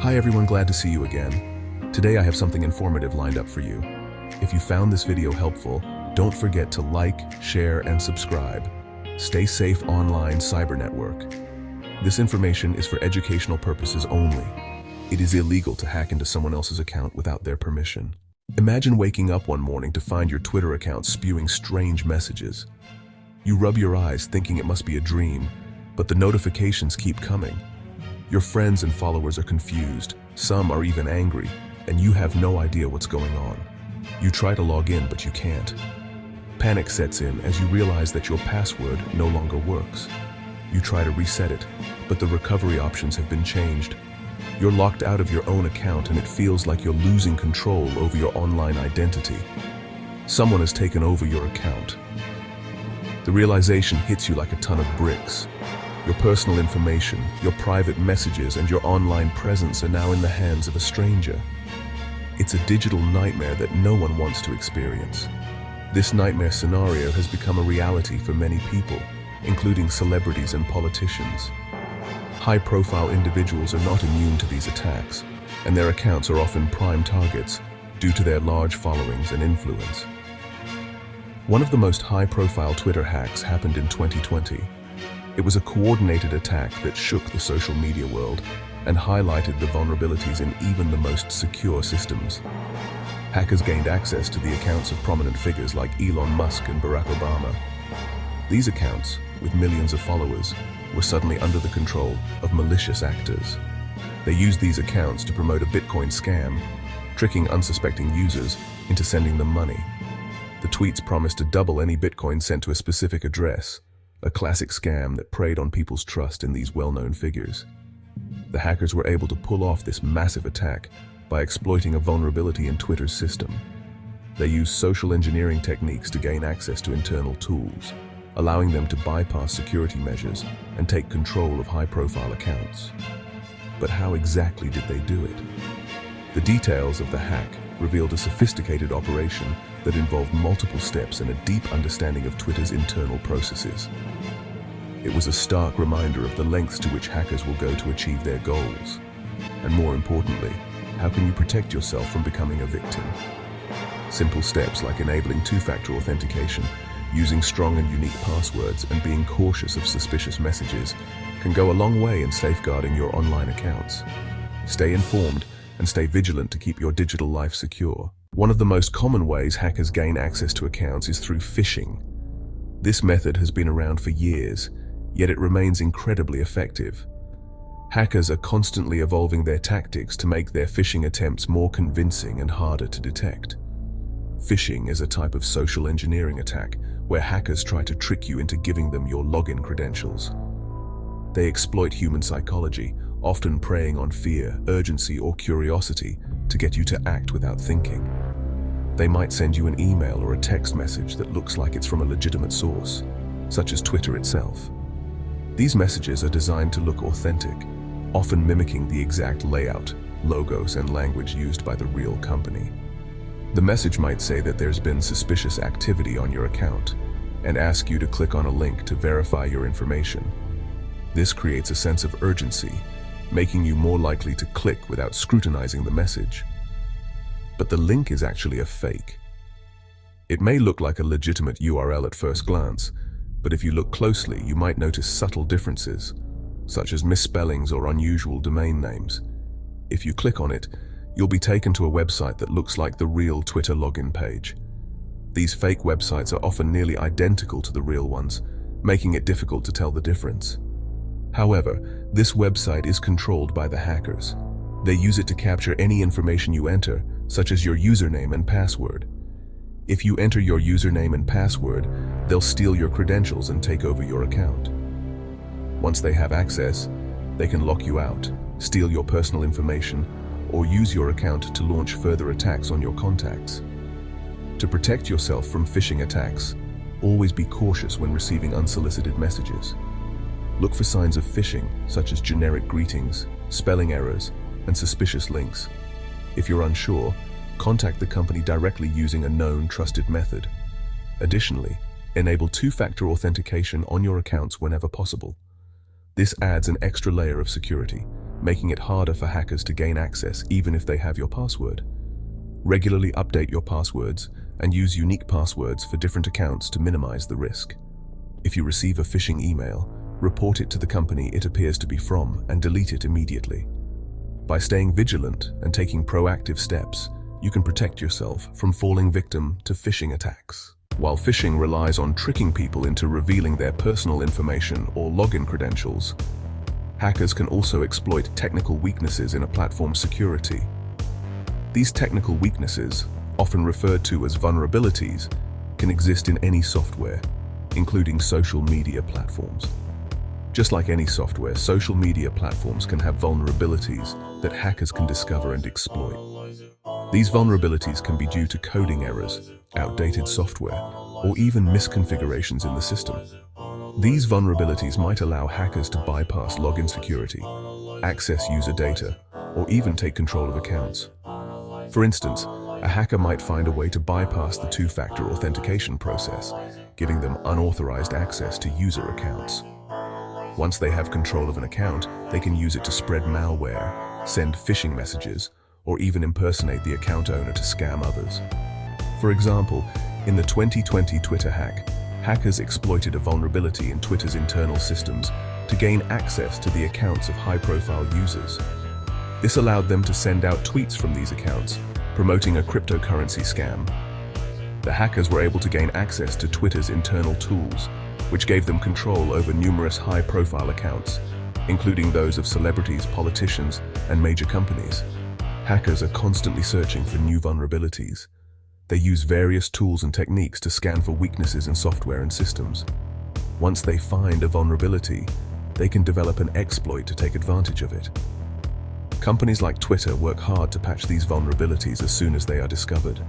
Hi everyone, glad to see you again. Today I have something informative lined up for you. If you found this video helpful, don't forget to like, share, and subscribe. Stay safe online, cyber network. This information is for educational purposes only. It is illegal to hack into someone else's account without their permission. Imagine waking up one morning to find your Twitter account spewing strange messages. You rub your eyes thinking it must be a dream, but the notifications keep coming. Your friends and followers are confused, some are even angry, and you have no idea what's going on. You try to log in, but you can't. Panic sets in as you realize that your password no longer works. You try to reset it, but the recovery options have been changed. You're locked out of your own account and it feels like you're losing control over your online identity. Someone has taken over your account. The realization hits you like a ton of bricks. Your personal information, your private messages, and your online presence are now in the hands of a stranger. It's a digital nightmare that no one wants to experience. This nightmare scenario has become a reality for many people, including celebrities and politicians. High-profile individuals are not immune to these attacks, and their accounts are often prime targets due to their large followings and influence. One of the most high-profile Twitter hacks happened in 2020. It was a coordinated attack that shook the social media world and highlighted the vulnerabilities in even the most secure systems. Hackers gained access to the accounts of prominent figures like Elon Musk and Barack Obama. These accounts, with millions of followers, were suddenly under the control of malicious actors. They used these accounts to promote a Bitcoin scam, tricking unsuspecting users into sending them money. The tweets promised to double any Bitcoin sent to a specific address, a classic scam that preyed on people's trust in these well-known figures. The hackers were able to pull off this massive attack by exploiting a vulnerability in Twitter's system. They used social engineering techniques to gain access to internal tools, allowing them to bypass security measures and take control of high-profile accounts. But how exactly did they do it? The details of the hack revealed a sophisticated operation that involved multiple steps and a deep understanding of Twitter's internal processes. It was a stark reminder of the lengths to which hackers will go to achieve their goals. And more importantly, how can you protect yourself from becoming a victim? Simple steps like enabling two-factor authentication, using strong and unique passwords, and being cautious of suspicious messages can go a long way in safeguarding your online accounts. Stay informed and stay vigilant to keep your digital life secure. One of the most common ways hackers gain access to accounts is through phishing. This method has been around for years, yet it remains incredibly effective. Hackers are constantly evolving their tactics to make their phishing attempts more convincing and harder to detect. Phishing is a type of social engineering attack where hackers try to trick you into giving them your login credentials. They exploit human psychology, often preying on fear, urgency, or curiosity to get you to act without thinking. They might send you an email or a text message that looks like it's from a legitimate source, such as Twitter itself. These messages are designed to look authentic, often mimicking the exact layout, logos, and language used by the real company. The message might say that there's been suspicious activity on your account and ask you to click on a link to verify your information. This creates a sense of urgency, making you more likely to click without scrutinizing the message. But the link is actually a fake. It may look like a legitimate URL at first glance, but if you look closely, you might notice subtle differences, such as misspellings or unusual domain names. If you click on it, you'll be taken to a website that looks like the real Twitter login page. These fake websites are often nearly identical to the real ones, making it difficult to tell the difference. However, this website is controlled by the hackers. They use it to capture any information you enter, such as your username and password. If you enter your username and password, they'll steal your credentials and take over your account. Once they have access, they can lock you out, steal your personal information, or use your account to launch further attacks on your contacts. To protect yourself from phishing attacks, always be cautious when receiving unsolicited messages. Look for signs of phishing, such as generic greetings, spelling errors, and suspicious links. If you're unsure, contact the company directly using a known, trusted method. Additionally, enable two-factor authentication on your accounts whenever possible. This adds an extra layer of security, making it harder for hackers to gain access even if they have your password. Regularly update your passwords and use unique passwords for different accounts to minimize the risk. If you receive a phishing email, report it to the company it appears to be from and delete it immediately. By staying vigilant and taking proactive steps, you can protect yourself from falling victim to phishing attacks. While phishing relies on tricking people into revealing their personal information or login credentials, hackers can also exploit technical weaknesses in a platform's security. These technical weaknesses, often referred to as vulnerabilities, can exist in any software, including social media platforms. Just like any software, social media platforms can have vulnerabilities that hackers can discover and exploit. These vulnerabilities can be due to coding errors, outdated software, or even misconfigurations in the system. These vulnerabilities might allow hackers to bypass login security, access user data, or even take control of accounts. For instance, a hacker might find a way to bypass the two-factor authentication process, giving them unauthorized access to user accounts. Once they have control of an account, they can use it to spread malware, send phishing messages, or even impersonate the account owner to scam others. For example, in the 2020 Twitter hack, hackers exploited a vulnerability in Twitter's internal systems to gain access to the accounts of high-profile users. This allowed them to send out tweets from these accounts, promoting a cryptocurrency scam. The hackers were able to gain access to Twitter's internal tools, which gave them control over numerous high-profile accounts, including those of celebrities, politicians, and major companies. Hackers are constantly searching for new vulnerabilities. They use various tools and techniques to scan for weaknesses in software and systems. Once they find a vulnerability, they can develop an exploit to take advantage of it. Companies like Twitter work hard to patch these vulnerabilities as soon as they are discovered.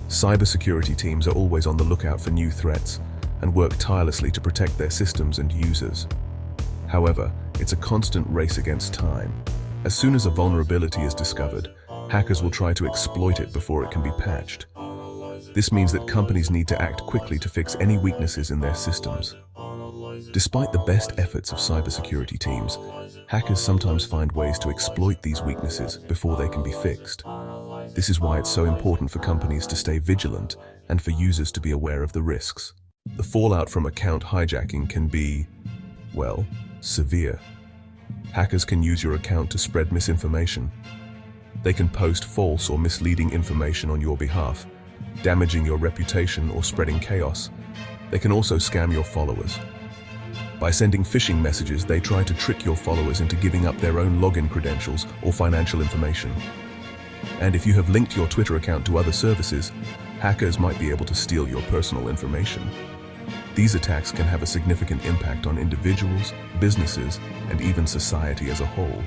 Cybersecurity teams are always on the lookout for new threats and work tirelessly to protect their systems and users. However, it's a constant race against time. As soon as a vulnerability is discovered, hackers will try to exploit it before it can be patched. This means that companies need to act quickly to fix any weaknesses in their systems. Despite the best efforts of cybersecurity teams, hackers sometimes find ways to exploit these weaknesses before they can be fixed. This is why it's so important for companies to stay vigilant and for users to be aware of the risks. The fallout from account hijacking can be, well, severe. Hackers can use your account to spread misinformation. They can post false or misleading information on your behalf, damaging your reputation or spreading chaos. They can also scam your followers. By sending phishing messages, they try to trick your followers into giving up their own login credentials or financial information. And if you have linked your Twitter account to other services, hackers might be able to steal your personal information. These attacks can have a significant impact on individuals, businesses, and even society as a whole.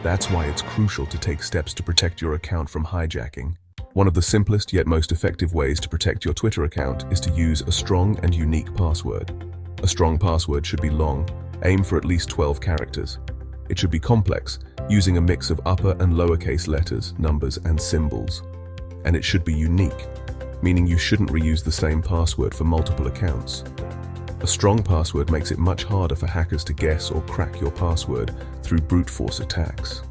That's why it's crucial to take steps to protect your account from hijacking. One of the simplest yet most effective ways to protect your Twitter account is to use a strong and unique password. A strong password should be long, aim for at least 12 characters. It should be complex, using a mix of upper and lowercase letters, numbers, and symbols. And it should be unique, meaning you shouldn't reuse the same password for multiple accounts. A strong password makes it much harder for hackers to guess or crack your password through brute force attacks.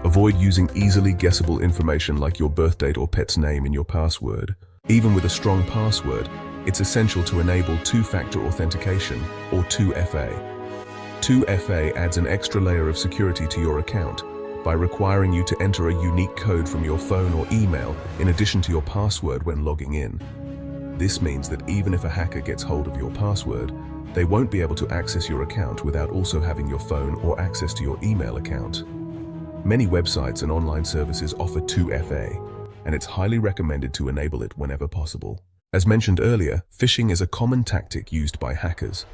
Avoid using easily guessable information like your birth date or pet's name in your password. Even with a strong password, it's essential to enable two-factor authentication, or 2FA. 2FA adds an extra layer of security to your account by requiring you to enter a unique code from your phone or email in addition to your password when logging in. This means that even if a hacker gets hold of your password, they won't be able to access your account without also having your phone or access to your email account. Many websites and online services offer 2FA, and it's highly recommended to enable it whenever possible. As mentioned earlier, phishing is a common tactic used by hackers.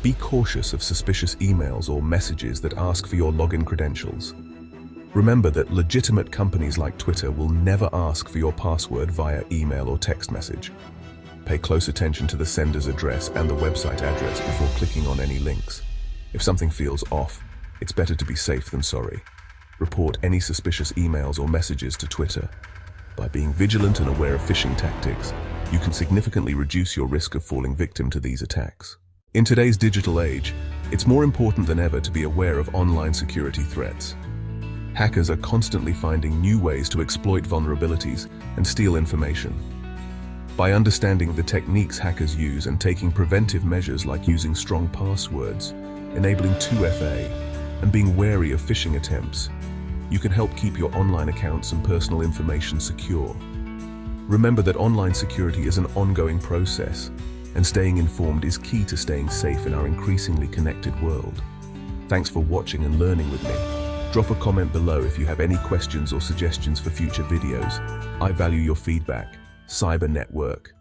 Be cautious of suspicious emails or messages that ask for your login credentials. Remember that legitimate companies like Twitter will never ask for your password via email or text message. Pay close attention to the sender's address and the website address before clicking on any links. If something feels off, it's better to be safe than sorry. Report any suspicious emails or messages to Twitter. By being vigilant and aware of phishing tactics, you can significantly reduce your risk of falling victim to these attacks. In today's digital age, It's more important than ever to be aware of online security threats. Hackers are constantly finding new ways to exploit vulnerabilities and steal information. By understanding the techniques hackers use and taking preventive measures like using strong passwords, enabling 2FA, and being wary of phishing attempts, you can help keep your online accounts and personal information secure. Remember that online security is an ongoing process, and staying informed is key to staying safe in our increasingly connected world. Thanks for watching and learning with me. Drop a comment below if you have any questions or suggestions for future videos. I value your feedback. Cyber Network.